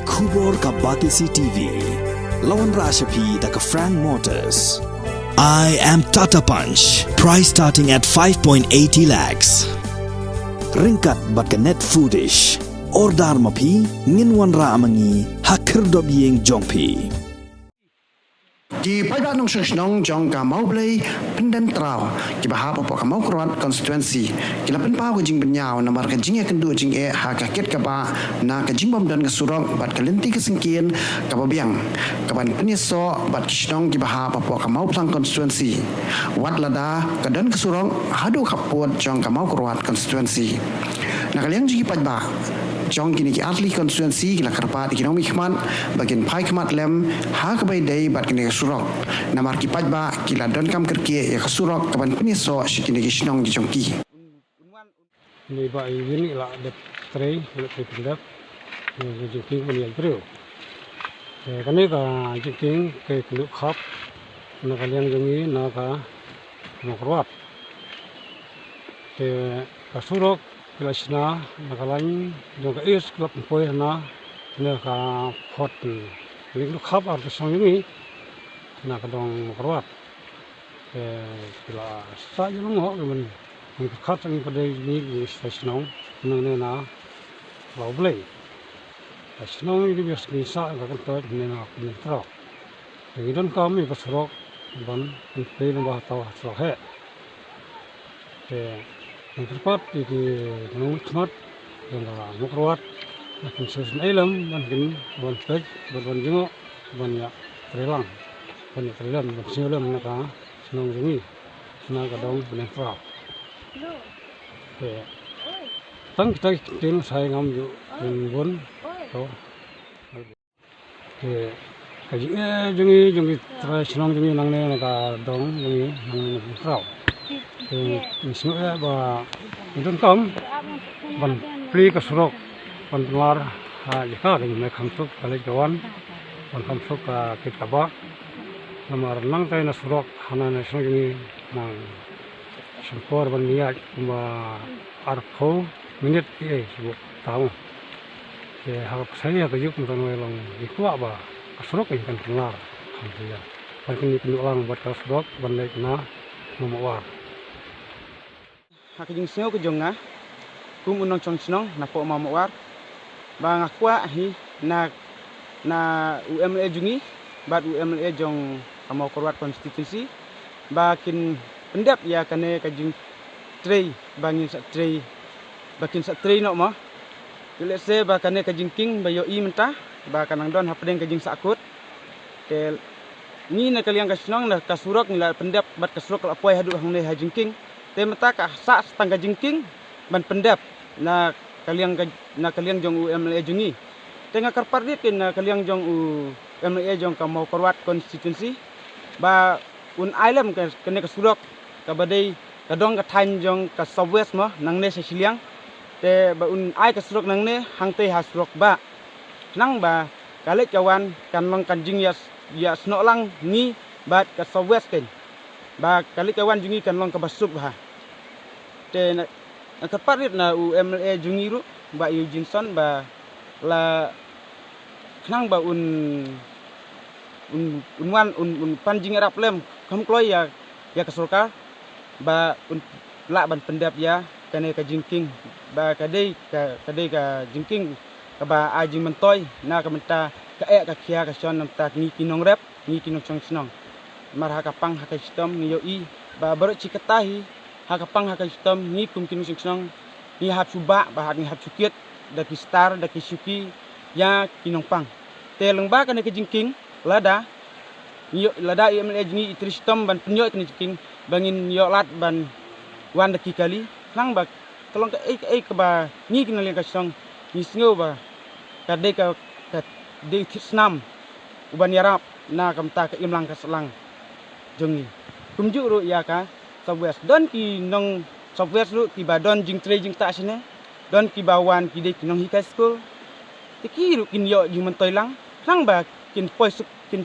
Kubor ka Batisi TV. Lawan Rashapi da ka Frank Motors. I am Tata Punch. Price starting at 5.80 lakhs. Ringkat bat ka Net Foodish. Ordar mapi nginwan ra amangi hakir dob yeng jongpi. Di pada nong senong jong ka mau blay pendem trau ki bahapa po ka mau kruat constituency kila pen pau jing benyau namar ka jing akan du jing ha ka ket ka ba na ka jing bom dan ka surong bat ka lenti ka singkien ka babiang ka ban penyeso bat kisnong ki bahapa po ka mau plang constituency wat lada ka dan ka surong hadu ka pot jong ka mau kruat constituency na kaliang jing pad ba jong kini ki atli constituency kila karpat ki nomi khmat bagian pai khmat lem ha ka bai dei bat kini surok namar ki pajba kila don kam kerkie ya ka surok ka ban pini so shikini ki shnong ki jongki ni ba ini la de trei le pindak ni jingking ni bro kani ka jingking ke klu khap na kalian jongi na ka nokruat te ka surok kelasna nakalan jong is klub poi na ka hot ling khap ar song ni na ka dong krawat kila sa jong ho men khat ang pada ni sesnong nang na law blay sesnong ni bias ni sa ka kan ni na ni tro ni don kam ni pasrok ban pe na ba taw tro he yang terpat di nung smart yang mukrawat makin sesuai ilam makin ban peg ban jengo ban ya trelang ban siulam naka senong jengi senang kadang ban frau tang kita tin saya ngam ju bon to kaji jengi senong jengi nang ne naka dong jengi nang frau misalnya bah itu kam ban pli kesurok ban luar jika dengan mereka masuk kali kawan ban masuk ke kita bah nomor nang tay na surok hana nasional ini nang sempur ban niat bah arpo minit sebut tahu harap saya kejuk untuk melong itu apa kesurok ini kan kelar alhamdulillah ban ini pendulang buat kesurok ban lek na nomor hakijing seo ke jonga kum unong chong chnong na po ma war ba ngakwa hi na UMLA jungi bat UMLA jong kamau korwat konstitusi ba kin pendap ya kane kajing trei bangin sa trei bakin sa trei no ma let's say ba kane kajing king ba yo I mentah ba kanang don hapdeng kajing sakut tel ni na kaliang kasnong na kasurok nila pendap bat kasurok apoi hadu hangne hajing king temata ka sa tangga jingking ban pendap na kaliang jong UMLA jungi tenga karpardit na kaliang jong UMLA jong ka mau korwat konstitusi ba un island kene ka surok ka badai kadong ka than jong ka southwest mo nang ne sa siliang te ba un ai ka surok nang ne hangte ha surok ba nang ba kale kawan kan long kan jing ya snok lang ni bat ka southwest ken ba kali kawan jungi kan long ka basub ha te na kaparit na UMLA jungi ru ba Eugene ba la knang ba un panjing arab lem kam kloy ya kasulka ba un la ban pendap ya kane ka jingking ba kadai ka jingking ka ba ajing mentoy na ka menta ka ka kia ka son nam ta ni kinong rep ni kinong chong snong mar hakapang hakastom ni yo I ba baru cikatahi hakapang hakastom ni kumkin sing ni hap suba ba ni hap sukit da ki star da ki suki ya kinong pang teleng ba kan ke jingking lada yo lada IMLA ni tristom ban penyo kan jingking bangin yo lat ban wan da ki kali lang ba tolong ke ba ni kinang ka song ni singo ba kadai ka de snam uban yarap na kamta ka imlang ka selang jongi kumju ru ya ka southwest don ki nong southwest ru ki badon jing tre jing ta sine don ki bawan ki de ki nong high school tiki ru kin yo jing mentoy lang ba kin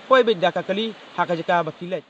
poi be da ka kali ha ka jaka ba kilet